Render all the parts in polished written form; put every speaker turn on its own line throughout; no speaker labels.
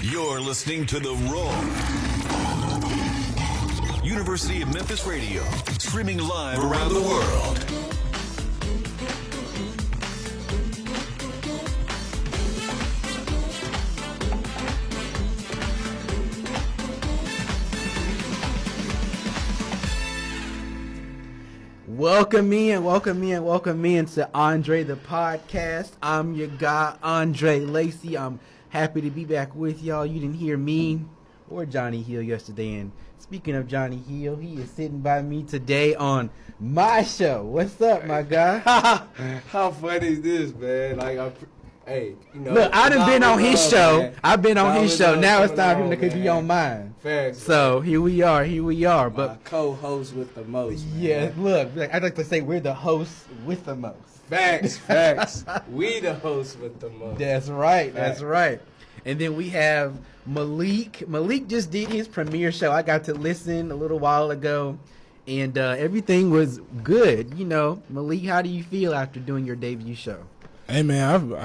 You're listening to The Roar. University of Memphis Radio, streaming live around the world.
Welcome in to Andre the Podcast. I'm your guy, Andre Lacey. I'm happy to be back with y'all. You didn't hear me or Johnny Hill yesterday. And speaking of Johnny Hill, he is sitting by me today on my show. What's up, my guy?
How funny is this, man? Hey, you know.
Look, I done been on his show.
Man.
I've been on his show. Now it's time for him to be on mine.
Facts.
So here we are.
My
But
co-host with the most, man.
yeah, look, I'd like to say we're the hosts with the most.
Facts. We the hosts with the most.
That's right. And then we have Melek. Melek just did his premiere show. I got to listen a little while ago, and everything was good. You know, Melek, how do you feel after doing your debut show?
Hey man,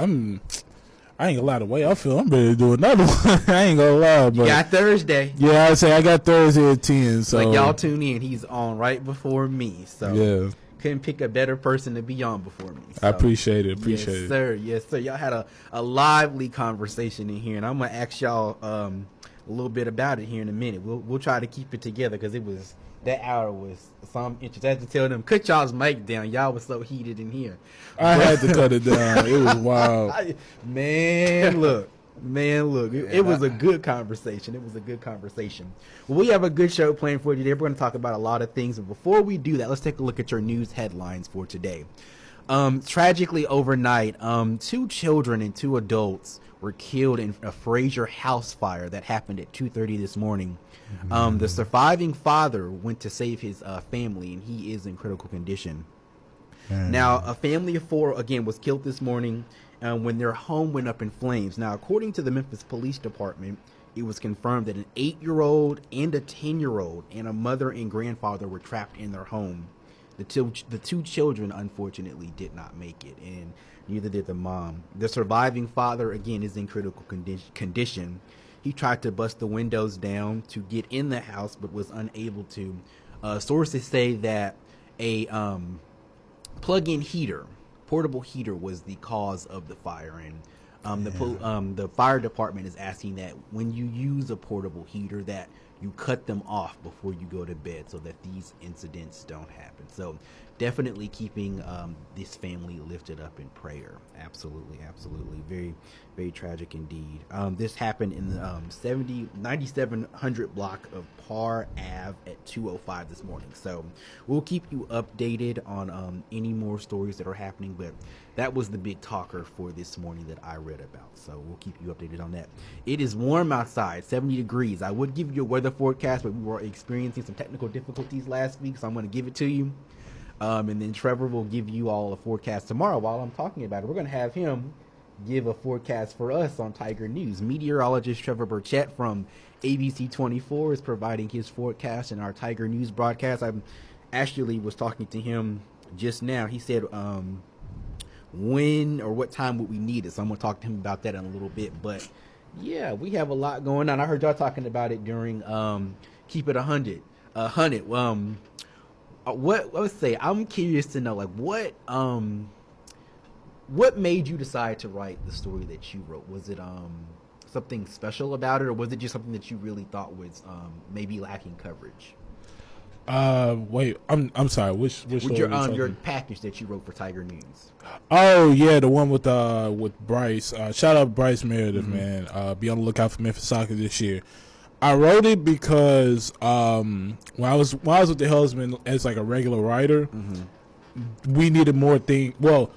I ain't gonna lie, the way I feel, I'm ready to do another one. I ain't gonna lie, but
You got Thursday.
yeah, I say I got Thursday at 10. So
Like, y'all tune in. He's on right before me. So
yeah,
couldn't pick a better person to be on before me. So.
I appreciate it.
Yes, sir. Y'all had a lively conversation in here, and I'm gonna ask y'all a little bit about it here in a minute. We'll try to keep it together because that hour was some interest. I had to tell them, cut y'all's mic down. Y'all was so heated in here.
I had to cut it down. It was wild.
Man, look. It was a good conversation. Well, we have a good show planned for you today. We're going to talk about a lot of things. But before we do that, let's take a look at your news headlines for today. Tragically, overnight, 2 children and 2 adults were killed in a Fraser house fire that happened at 2:30 this morning. The surviving father went to save his family, and he is in critical condition. Now, a family of 4, again, was killed this morning when their home went up in flames. Now, according to the Memphis Police Department, it was confirmed that an 8-year-old and a 10-year-old and a mother and grandfather were trapped in their home. The two children, unfortunately, did not make it, and neither did the mom. The surviving father, again, is in critical condition. He tried to bust the windows down to get in the house, but was unable to. Sources say that a plug-in heater, portable heater, was the cause of the fire, and the fire department is asking that when you use a portable heater, that you cut them off before you go to bed so that these incidents don't happen. So definitely keeping this family lifted up in prayer. Absolutely. Very, very tragic indeed. This happened in the 9700 block of Parr Ave at 2:05 this morning. So we'll keep you updated on any more stories that are happening, but that was the big talker for this morning that I read about. So we'll keep you updated on that. It is warm outside, 70 degrees. I would give you a weather forecast, but we were experiencing some technical difficulties last week, so I'm going to give it to you. And then Trevor will give you all a forecast tomorrow while I'm talking about it. We're going to have him give a forecast for us on Tiger News. Meteorologist Trevor Burchett from ABC 24 is providing his forecast in our Tiger News broadcast. I actually was talking to him just now. He said when or what time would we need it, so I'm going to talk to him about that in a little bit. But yeah, we have a lot going on. I heard y'all talking about it during Keep It A Hunnid. I'm curious to know, like, what made you decide to write the story that you wrote? Was it something special about it, or was it just something that you really thought was maybe lacking coverage?
Wait, I'm sorry. Which story
your package that you wrote for Tiger News?
Oh yeah, the one with Bryce. Shout out Bryce Meredith, man. Be on the lookout for Memphis Soccer this year. I wrote it because when I was with the Helmsman as like a regular writer, we needed more things. Well,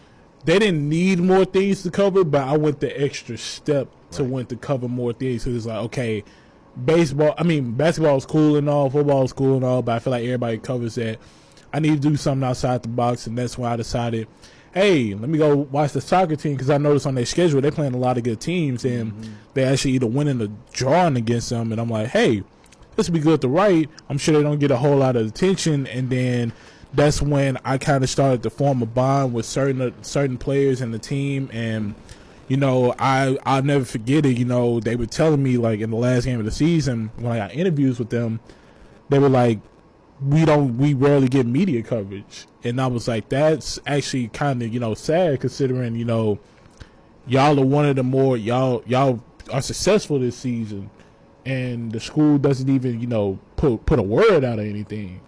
they didn't need more things to cover, but I went the extra step to want to cover more things. So it's like, okay, basketball is cool and all, football is cool and all, but I feel like everybody covers that. I need to do something outside the box, and that's why I decided, hey, let me go watch the soccer team, because I noticed on their schedule they're playing a lot of good teams, and they actually either winning or drawing against them. And I'm like, hey, this would be good to write. I'm sure they don't get a whole lot of attention. And then that's when I kind of started to form a bond with certain players in the team, and I'll never forget it. They were telling me, like, in the last game of the season when I got interviews with them, they were like, we rarely get media coverage. And I was like, that's actually kind of, sad, considering, y'all are one of the more, y'all are successful this season, and the school doesn't even, put a word out or anything.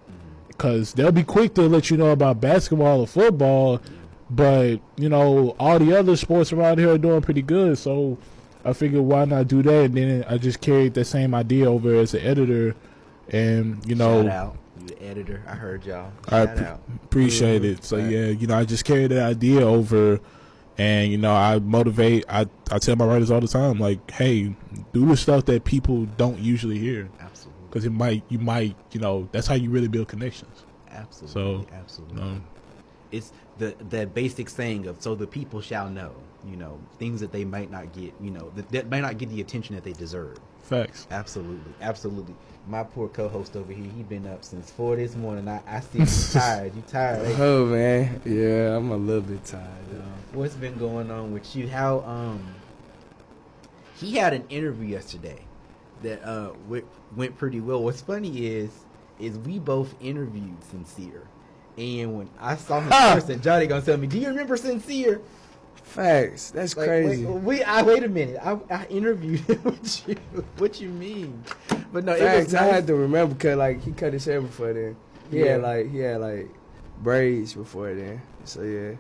Because they'll be quick to let you know about basketball or football, but, all the other sports around here are doing pretty good. So I figured, why not do that? And then I just carried that same idea over as an editor. And,
Shout out. You the editor. I heard y'all. Shout out.
Appreciate it. So, yeah, I just carried that idea over. And, I motivate. I tell my writers all the time, like, hey, do the stuff that people don't usually hear.
Absolutely.
Because you might, that's how you really build connections.
Absolutely.
So,
absolutely. It's the basic saying of, so the people shall know, things that they might not get, that might not get the attention that they deserve.
Facts.
Absolutely. Absolutely. My poor co-host over here, he been up since 4 this morning. I see you tired. You tired? Eh?
Oh, man. Yeah, I'm a little bit tired, though.
What's been going on with you? How, he had an interview yesterday that went pretty well. What's funny is we both interviewed Sincere, and when I saw him in person, Johnny gonna tell me, "Do you remember Sincere?"
Facts. That's crazy.
Wait a minute. I interviewed him with you. What you mean? But no,
Facts,
it was nice.
I had to remember because he cut his hair before then. He had braids before then. So yeah.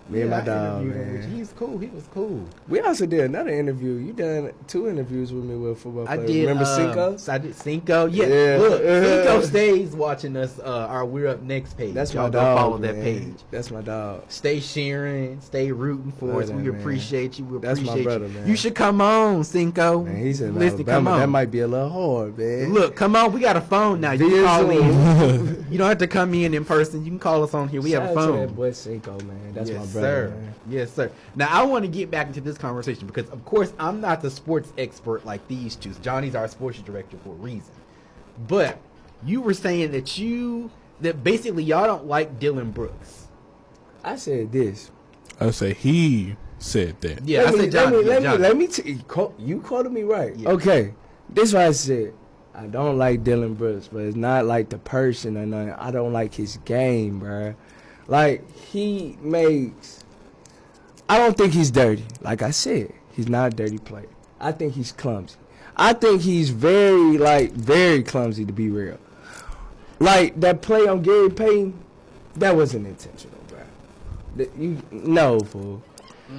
Me and my dog, man.
He was cool. He was cool.
We also did another interview. You done 2 interviews with me with a football player.
I did.
Remember Cinco?
I did Cinco. Yeah. Look, Cinco stays watching us. Our We're Up Next page.
That's
Y'all
my
go
dog.
follow
man.
that page.
That's my dog.
Stay sharing. Stay rooting for us. We
man.
appreciate you. We
That's my
appreciate
brother,
you.
man.
You should come on, Cinco.
Man, he's in
Listen,
Alabama.
come on.
That might be a little hard, man.
Look, come on. We got a phone now. You can call in. You don't have to come in person. You can call us on here. We have a
Shout out
phone.
to that boy Cinco, man. That's
yes,
my brother,
sir.
man.
Yes, sir. Now, I want to get back into this conversation because, of course, I'm not the sports expert like these two. Johnny's our sports director for a reason. But you were saying that basically y'all don't like Dylan Brooks.
I said this.
I say he said that.
Yeah, I said Johnny.
Let me you quoted me right.
Yeah.
Okay. This is what I said. I don't like Dylan Brooks, but it's not like the person or nothing. I don't like his game, bruh. Like, I don't think he's dirty. Like I said, he's not a dirty player. I think he's clumsy. I think he's very clumsy, to be real. Like, that play on Gary Payton, that wasn't intentional, bro. No, fool.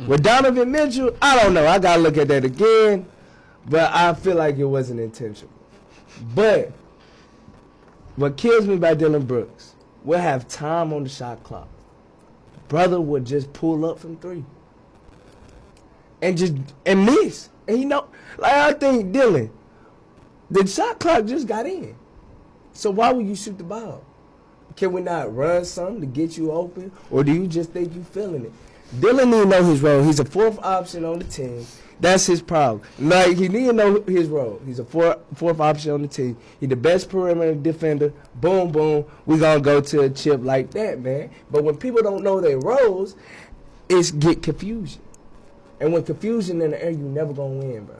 With Donovan Mitchell, I don't know. I got to look at that again, but I feel like it wasn't intentional. But what kills me about Dylan Brooks, we'll have time on the shot clock. Brother would just pull up from 3. And miss. And I think Dylan, the shot clock just got in. So why would you shoot the ball? Can we not run something to get you open? Or do you just think you feeling it? Dylan need to know his role. He's a 4th option on the team. That's his problem. Like, he need to know his role. He's a 4th option on the team. He's the best perimeter defender. Boom, boom. We gonna go to a chip like that, man. But when people don't know their roles, it's get confusion. And when confusion in the air, you never gonna win, bro.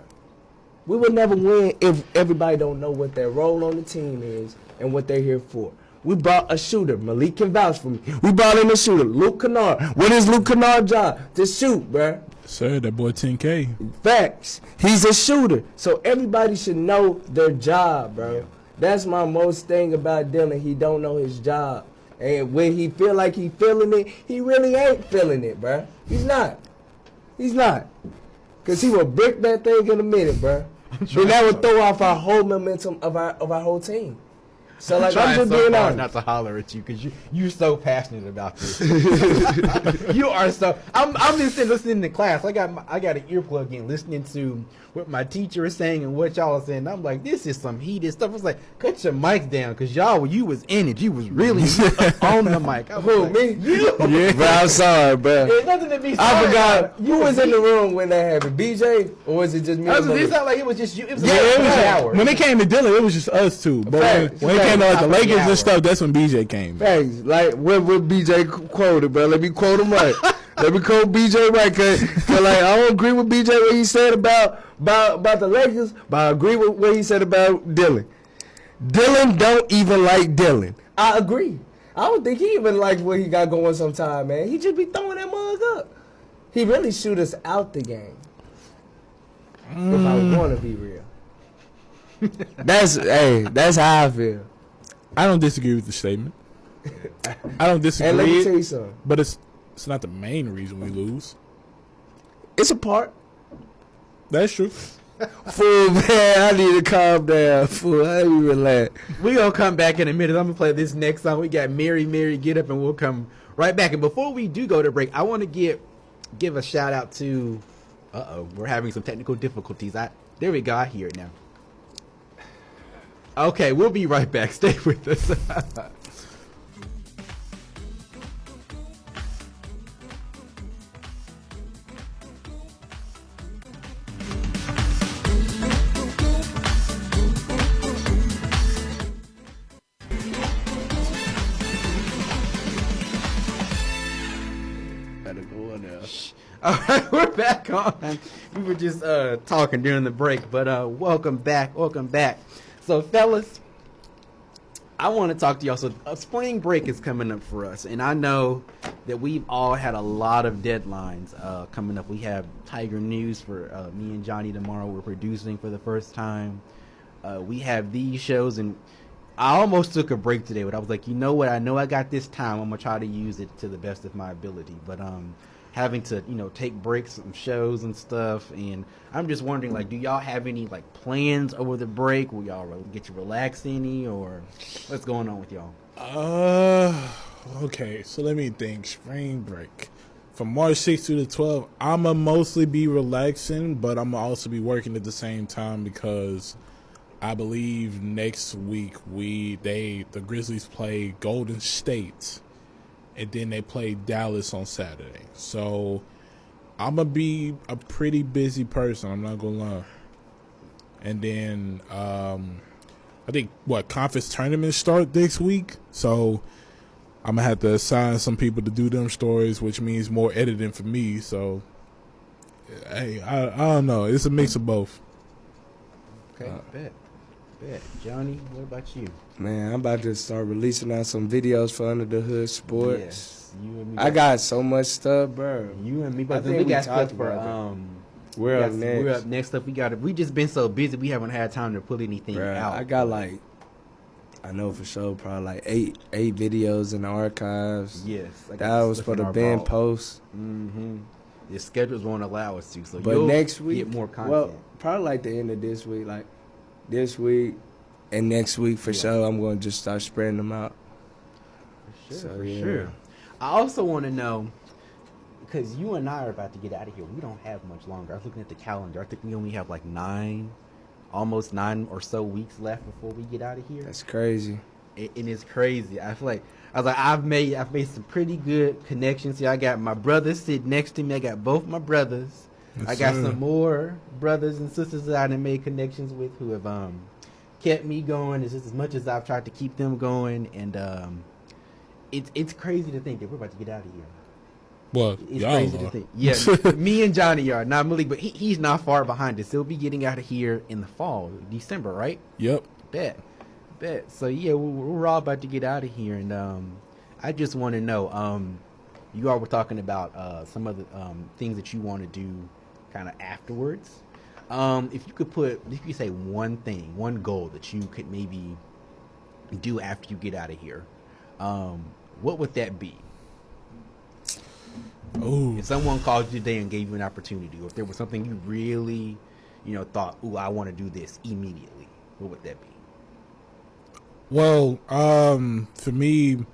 We will never win if everybody don't know what their role on the team is and what they're here for. We brought a shooter. Malik can vouch for me. We brought in a shooter, Luke Kennard. What is Luke Kennard's job? To shoot, bruh.
Sir, that boy 10K.
Facts. He's a shooter. So everybody should know their job, bro. Yeah. That's my most thing about Dylan. He don't know his job. And when he feel like he feeling it, he really ain't feeling it, bruh. He's not. He's not. Because he will brick that thing in a minute, bruh. Then that would throw off our whole momentum of our whole team. So, like, I'm just being honest.
Not to holler at you because you're so passionate about this. You are so. I'm just listening to class. I got an earplug in, listening to what my teacher is saying and what y'all are saying. I'm like, this is some heated stuff. I was like, cut your mics down because you was in it. You was really on the mic.
Who,
like,
me?
You.
Yeah, bro, I'm sorry, bro.
There's nothing to be sorry
I forgot.
about.
Who was in the room when that happened? BJ? Or was it just me?
It sounded like it was just you. It was
When it came to Dylan, it was just us two. But when it came to like the Lakers and stuff, that's when BJ came.
Thanks. Like what BJ quoted, bro. Let me quote him right. Let me quote BJ right, cause like I don't agree with BJ what he said about the Lakers, but I agree with what he said about Dylan. Dylan don't even like Dylan. I agree. I don't think he even likes what he got going sometime, man. He just be throwing that mug up. He really shoot us out the game. If I want to be real. That's how I feel.
I don't disagree with the statement. I don't disagree.
And let me tell you something.
But it's not the main reason we lose.
It's a part.
That's true.
Fool, man, I need to calm down. Fool, I need to relax.
We gonna come back in a minute. I'm gonna play this next song. We got Mary, Mary, Get Up, and we'll come right back. And before we do go to break, I want to give a shout out to. We're having some technical difficulties. There we go. I hear it now. Okay, we'll be right back. Stay with us. All right, we're back on. We were just talking during the break, but welcome back. So, fellas, I want to talk to y'all. So, spring break is coming up for us, and I know that we've all had a lot of deadlines coming up. We have Tiger News for me and Johnny tomorrow. We're producing for the first time. We have these shows, and I almost took a break today, but I was like, you know what? I know I got this time. I'm gonna try to use it to the best of my ability, but having to take breaks from shows and stuff, and I'm just wondering, like, do y'all have any like plans over the break? Will y'all get to relax any, or what's going on with y'all?
Okay, so let me think. Spring break from March 6th to the 12th. I'ma mostly be relaxing, but I'ma also be working at the same time because I believe next week the Grizzlies play Golden State. And then they play Dallas on Saturday. So I'm going to be a pretty busy person. I'm not going to lie. And then I think, conference tournaments start next week. So I'm going to have to assign some people to do them stories, which means more editing for me. So, hey, I don't know. It's a mix of both.
Okay, bet. Johnny, what about you?
Man, I'm about to start releasing out some videos for Under the Hood Sports.
Yes, you and me.
I got so much stuff, bro.
You and me, but
I
then
think
we got
we
stuff
talked
for
about We're up next.
We're up next up. We just been so busy we haven't had time to put anything out.
I got I know for sure probably like eight videos in the archives.
Yes,
that was for the band post.
Mm-hmm. The schedules won't allow us to, so
but next week
get more content.
Well, probably like the end of this week, like this week and next week for sure. I'm going to just start spreading them out.
For sure. I also want to know, because you and I are about to get out of here. We don't have much longer. I was looking at the calendar. I think we only have like almost 9 or so weeks left before we get out of here.
That's crazy.
And it's crazy. I feel like I've made some pretty good connections here. I got my brothers sitting next to me. I got both my brothers.
Yes,
I got
sir.
some more brothers and sisters that I done made connections with who have kept me going as much as I've tried to keep them going. And it's crazy to think that we're about to get out of here.
Well,
It's
y'all
crazy
are.
to think. Yeah, me and Johnny are. Not Malik, but he's not far behind us. He'll be getting out of here in the fall, December, right?
Yep.
Bet. So yeah, we're all about to get out of here, and I just want to know. You all were talking about some of the things that you want to do, kind of afterwards. If you could say one thing, one goal that you could maybe do after you get out of here, what would that be?
Ooh.
If someone called you today and gave you an opportunity, or if there was something you really, thought, "Ooh, I want to do this immediately," what would that be?
Well, for me,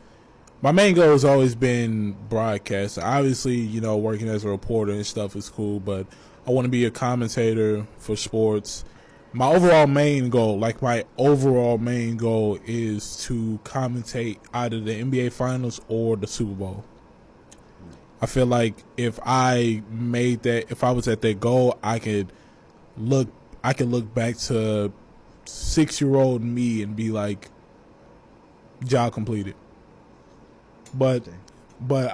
my main goal has always been broadcast. Obviously, working as a reporter and stuff is cool, but I want to be a commentator for sports. My overall main goal is to commentate either the NBA Finals or the Super Bowl. I feel like if I was at that goal, I could look back to 6-year-old me and be like, job completed. But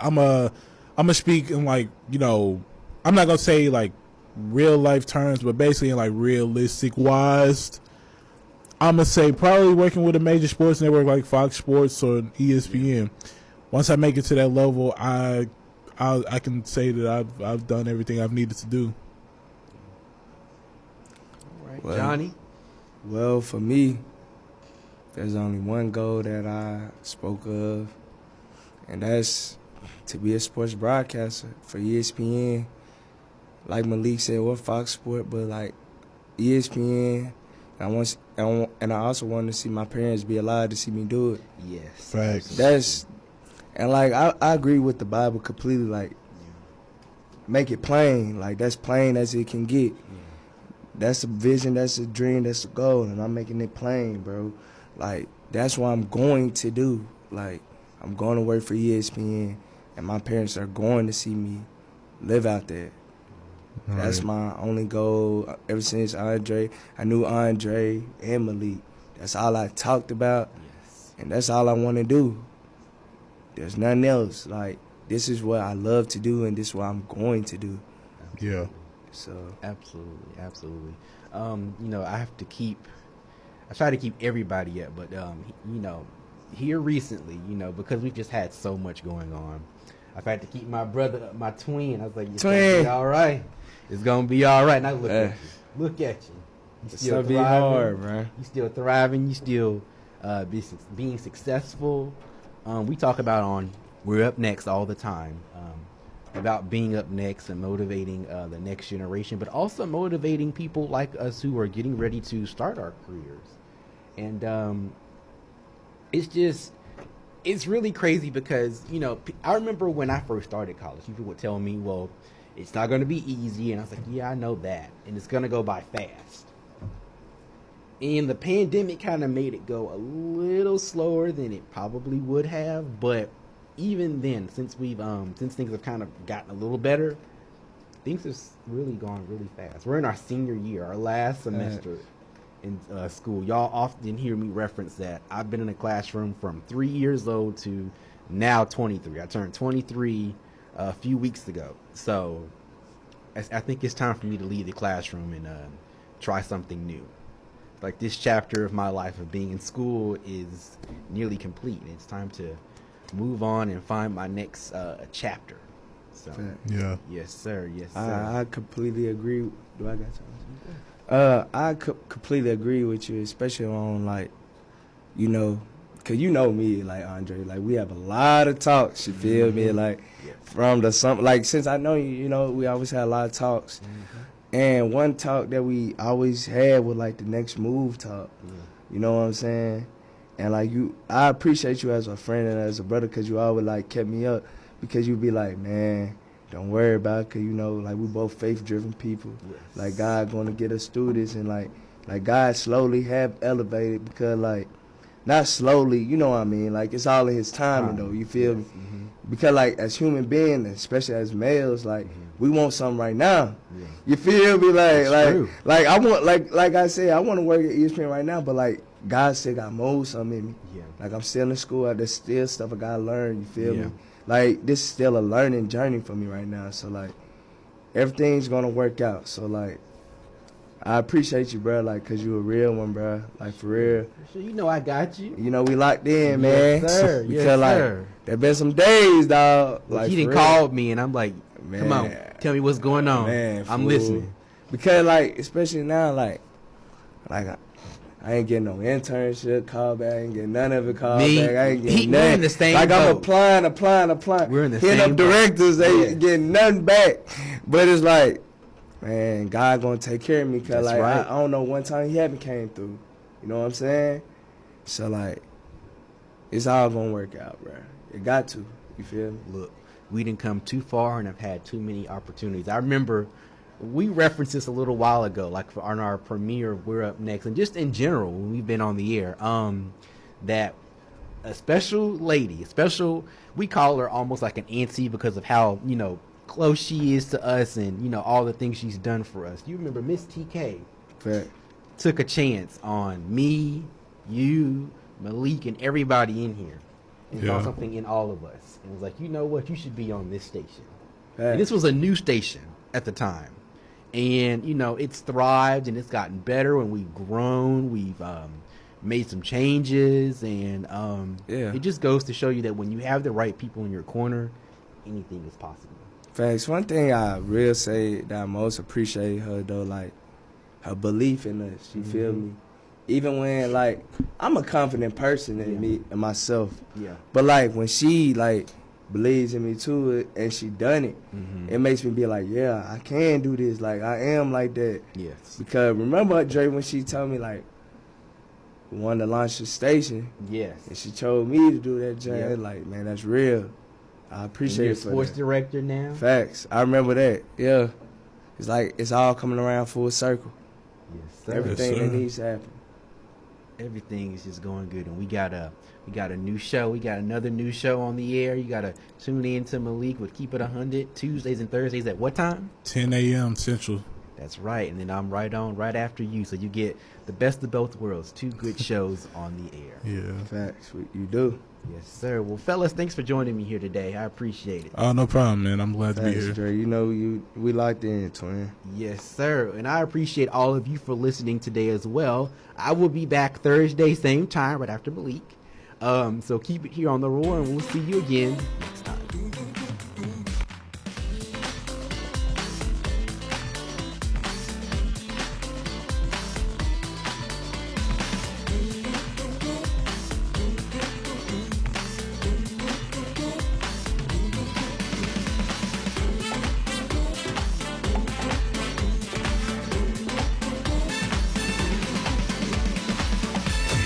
I'm I'm gonna speak in like, you know, I'm not gonna say like real life terms, but basically in like realistic wise, I'm gonna say probably working with a major sports network like Fox Sports or ESPN. Once I make it to that level, I can say that I've done everything I've needed to do.
All right,
Well,
Johnny.
Well, for me, there's only one goal that I spoke of, and that's to be a sports broadcaster for ESPN. Like Malik said, or Fox Sport, but like ESPN. And I also want to see my parents be allowed to see me do it.
Yes.
Facts.
I agree with the Bible completely. Like, make it plain. Like, that's plain as it can get. That's a vision, that's a dream, that's a goal, and I'm making it plain, bro. Like, that's what I'm going to do. Like, I'm going to work for ESPN, and my parents are going to see me live out there. That's my only goal ever since Andre. I knew Andre and Malik. That's all I talked about, and that's all I want to do. There's nothing else. Like, this is what I love to do, and this is what I'm going to do.
Yeah.
So
Absolutely. You know, I try to keep everybody up, but you know, here recently, you know, because we've just had so much going on, I've had to keep my brother, my twin. I was like, it's gonna be all right. It's gonna be all right. Now look at you. Look at you. You
it's gonna be hard, man.
You still thriving. You still being successful. We talk about on We're Up Next all the time. About being up next and motivating the next generation, but also motivating people like us who are getting ready to start our careers. And it's really crazy because, you know, I remember when I first started college, people would tell me, well, it's not going to be easy. And I was like, yeah, I know that. And it's going to go by fast. And the pandemic kind of made it go a little slower than it probably would have, but even then, since things have kind of gotten a little better, things have really gone really fast. We're in our senior year, our last semester in school. Y'all often hear me reference that I've been in a classroom from 3 years old to now 23. I turned 23 a few weeks ago. So I think it's time for me to leave the classroom and try something new. Like, this chapter of my life of being in school is nearly complete. It's time to move on and find my next chapter. So
Yeah.
yes sir.
I completely agree. Do I got time? I completely agree with you, especially on, like, you know, cause you know me, like Andre, like we have a lot of talks. You feel me? Like from the like since I know you, you know, we always had a lot of talks. And one talk that we always had was like the next move talk. You know what I'm saying? And like I appreciate you as a friend and as a brother, because you always like kept me up, because you be like, man, don't worry about it, because you know, like, we both faith-driven people. Like, God going to get us through this, and like God slowly have elevated, because like, not slowly, you know what I mean, like, it's all in his timing though, you feel me? Because like, as human beings, especially as males, like, we want something right now. You feel me? Like I want, like I said, I want to work at ESPN right now, but like, God still got mold something in me. Like, I'm still in school. There's still stuff I got to learn. You feel me? Like, this is still a learning journey for me right now. So, like, everything's going to work out. So, like, I appreciate you, bro, like, because you a real one, bro. Like, for real.
So, you know I got you.
You know, we locked in, man.
Yes, sir.
Because, like, there been some days, dog.
Like,
like,
he done called me, and I'm like, come on, tell me what's going on.
Man,
I'm listening.
Because, like, especially now, like I ain't getting no internship call back. I ain't getting none of it called back. I ain't getting nothing.
We're in the same
like,
boat.
I'm applying.
We're in the
Hitting
same
up
boat.
directors, they ain't getting nothing back. But it's like, man, God gonna take care of me. Because, like,
right.
I don't know, one time he haven't came through. You know what I'm saying? So, like, it's all gonna work out, bro. It got to. You feel me?
Look, we didn't come too far and have had too many opportunities. I remember we referenced this a little while ago, like on our premiere of We're Up Next, and just in general when we've been on the air, that a special lady, we call her almost like an auntie because of how, you know, close she is to us and, you know, all the things she's done for us. You remember Miss TK took a chance on me, you, Malik, and everybody in here. and
Yeah.
saw something in all of us, and was like, you know what, you should be on this station.
Hey.
And this was a new station at the time, and you know it's thrived and it's gotten better, and we've grown, we've made some changes, and
Yeah.
it just goes to show you that when you have the right people in your corner, anything is possible.
Facts. One thing I real say that I most appreciate her though, like her belief in us. You feel me? Even when like I'm a confident person in me and myself,
Yeah.
but like when she like believes in me too and she done it, it makes me be like, yeah, I can do this. Like I am like that.
Yes.
Because remember Dre when she told me like we wanted to launch the station
Yes.
and she told me to do that, Jay.
Yep.
Like man, that's real. I appreciate
You're
it for
sports
that.
director now.
Facts. I remember that. Yeah. It's like it's all coming around full circle.
Yes, sir.
Everything
Yes,
that
sir.
needs to happen.
Everything is just going good, and we got a new show. We got another new show on the air. You got to tune in to Melek with Keep It A Hunnid Tuesdays and Thursdays at what time?
10 a.m. Central.
That's right, and then I'm right after you, so you get the best of both worlds. 2 good shows on the air.
Yeah.
Facts. You do.
Yes, sir. Well, fellas, thanks for joining me here today. I appreciate it.
Oh, no problem, man. I'm glad to be
Thanks,
here.
Dre. You know we locked in, twin.
Yes, sir. And I appreciate all of you for listening today as well. I will be back Thursday, same time, right after Melek. So keep it here on The Roar, and we'll see you again next time.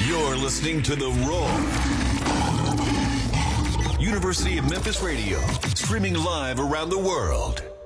You're listening to The Roar. University of Memphis Radio, streaming live around the world.